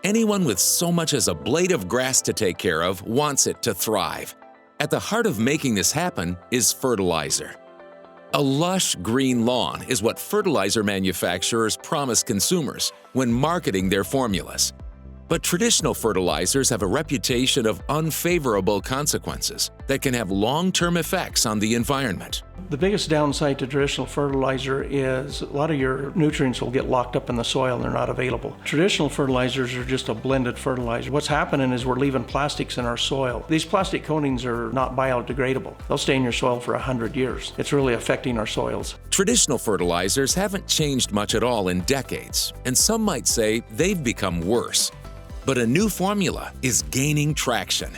Anyone with so much as a blade of grass to take care of wants it to thrive. At the heart of making this happen is fertilizer. A lush green lawn is what fertilizer manufacturers promise consumers when marketing their formulas. But traditional fertilizers have a reputation of unfavorable consequences that can have long-term effects on the environment. The biggest downside to traditional fertilizer is a lot of your nutrients will get locked up in the soil and they're not available. Traditional fertilizers are just a blended fertilizer. What's happening is we're leaving plastics in our soil. These plastic coatings are not biodegradable. They'll stay in your soil for 100 years. It's really affecting our soils. Traditional fertilizers haven't changed much at all in decades, and some might say they've become worse. But a new formula is gaining traction.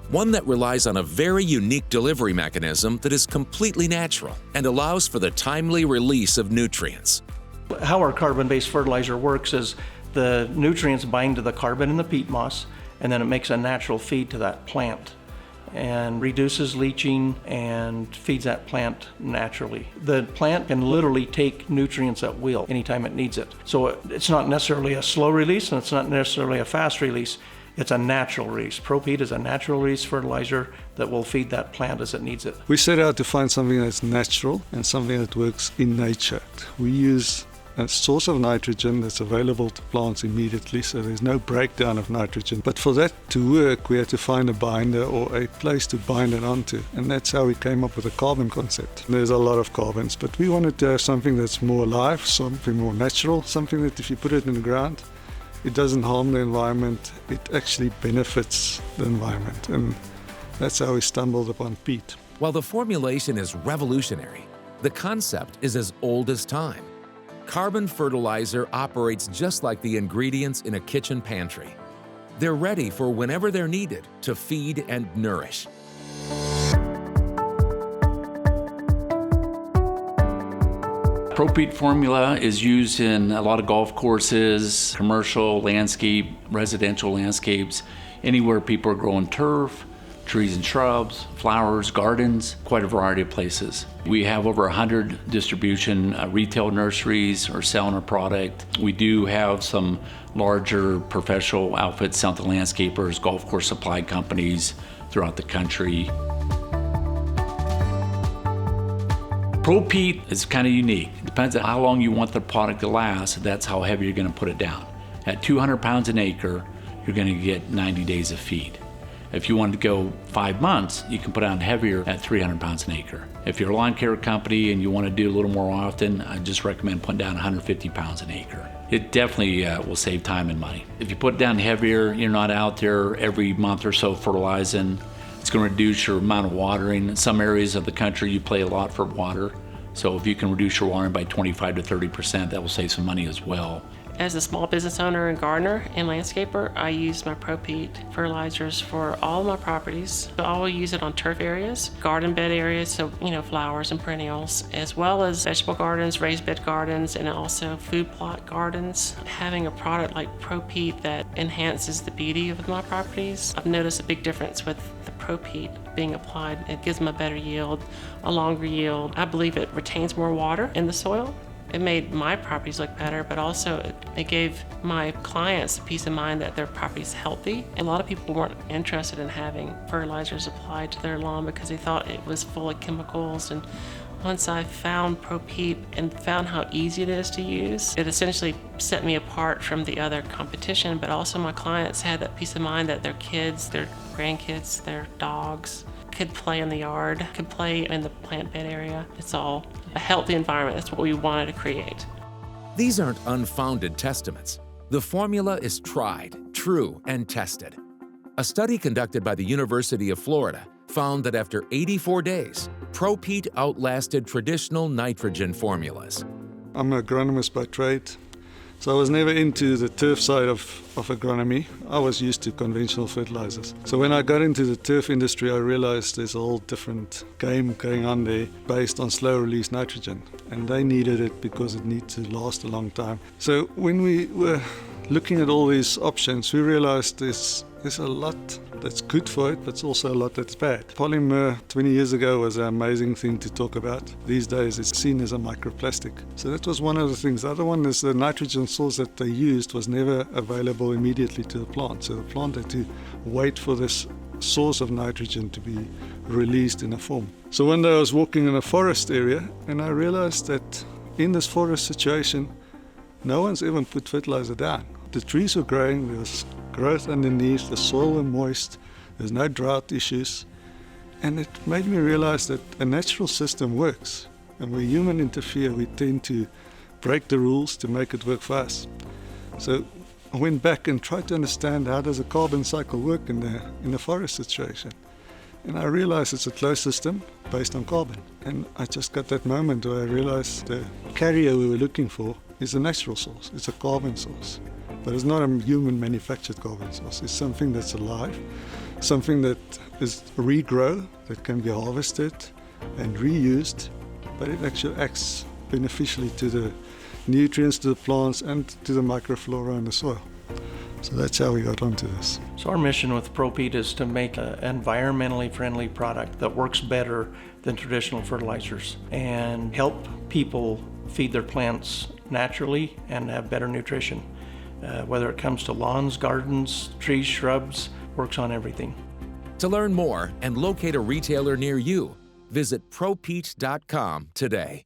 One that relies on a very unique delivery mechanism that is completely natural and allows for the timely release of nutrients. How our carbon-based fertilizer works is the nutrients bind to the carbon in the peat moss, and then it makes a natural feed to that plant and reduces leaching and feeds that plant naturally. The plant can literally take nutrients at will anytime it needs it. So it's not necessarily a slow release and it's not necessarily a fast release. It's a natural release. ProPeat is a natural release fertilizer that will feed that plant as it needs it. We set out to find something that's natural and something that works in nature. We use a source of nitrogen that's available to plants immediately, so there's no breakdown of nitrogen. But for that to work, we had to find a binder or a place to bind it onto, and that's how we came up with the carbon concept. There's a lot of carbons, but we wanted to have something that's more alive, something more natural, something that if you put it in the ground, it doesn't harm the environment, it actually benefits the environment, and that's how we stumbled upon peat. While the formulation is revolutionary, the concept is as old as time. Carbon fertilizer operates just like the ingredients in a kitchen pantry. They're ready for whenever they're needed to feed and nourish. ProPeat formula is used in a lot of golf courses, commercial, landscape, residential landscapes, anywhere people are growing turf, trees and shrubs, flowers, gardens, quite a variety of places. We have over 100 distribution retail nurseries are selling our product. We do have some larger professional outfits, selling to landscapers, golf course supply companies throughout the country. ProPeat is kind of unique. It depends on how long you want the product to last. That's how heavy you're going to put it down. At 200 pounds an acre, you're going to get 90 days of feed. If you want to go 5 months, you can put on heavier at 300 pounds an acre. If you're a lawn care company and you want to do a little more often, I just recommend putting down 150 pounds an acre. It definitely will save time and money. If you put down heavier, you're not out there every month or so fertilizing. It's going to reduce your amount of watering. In some areas of the country, you pay a lot for water. So if you can reduce your watering by 25 to 30%, that will save some money as well. As a small business owner and gardener and landscaper, I use my ProPeat fertilizers for all of my properties. So I will use it on turf areas, garden bed areas, so flowers and perennials, as well as vegetable gardens, raised bed gardens, and also food plot gardens. Having a product like ProPeat that enhances the beauty of my properties, I've noticed a big difference with the ProPeat being applied. It gives them a better yield, a longer yield. I believe it retains more water in the soil. It made my properties look better, but also it gave my clients the peace of mind that their property's healthy. A lot of people weren't interested in having fertilizers applied to their lawn because they thought it was full of chemicals. And once I found ProPeat and found how easy it is to use, it essentially set me apart from the other competition, but also my clients had that peace of mind that their kids, their grandkids, their dogs could play in the yard, could play in the plant bed area. It's all a healthy environment. That's what we wanted to create. These aren't unfounded testaments. The formula is tried, true, and tested. A study conducted by the University of Florida found that after 84 days, ProPeat outlasted traditional nitrogen formulas. I'm an agronomist by trade, so I was never into the turf side of agronomy. I was used to conventional fertilizers. So when I got into the turf industry, I realized there's a whole different game going on there based on slow release nitrogen. And they needed it because it needs to last a long time. So when we were looking at all these options, we realized there's there's a lot that's good for it, but it's also a lot that's bad. Polymer 20 years ago was an amazing thing to talk about. These days it's seen as a microplastic. So that was one of the things. The other one is the nitrogen source that they used was never available immediately to the plant. So the plant had to wait for this source of nitrogen to be released in a form. So one day I was walking in a forest area and I realized that in this forest situation, no one's even put fertilizer down. The trees were growing, there was growth underneath, the soil was moist, there's no drought issues. And it made me realize that a natural system works. And when humans interfere, we tend to break the rules to make it work for us. So I went back and tried to understand how does a carbon cycle work in the forest situation. And I realized it's a closed system based on carbon. And I just got that moment where I realized the carrier we were looking for is a natural source. It's a carbon source. But it's not a human manufactured carbon source. It's something that's alive, something that is regrow, that can be harvested and reused, but it actually acts beneficially to the nutrients, to the plants, and to the microflora in the soil. So that's how we got onto this. So our mission with ProPeat is to make an environmentally friendly product that works better than traditional fertilizers and help people feed their plants naturally and have better nutrition. Whether it comes to lawns, gardens, trees, shrubs, works on everything. To learn more and locate a retailer near you, visit ProPeat.com today.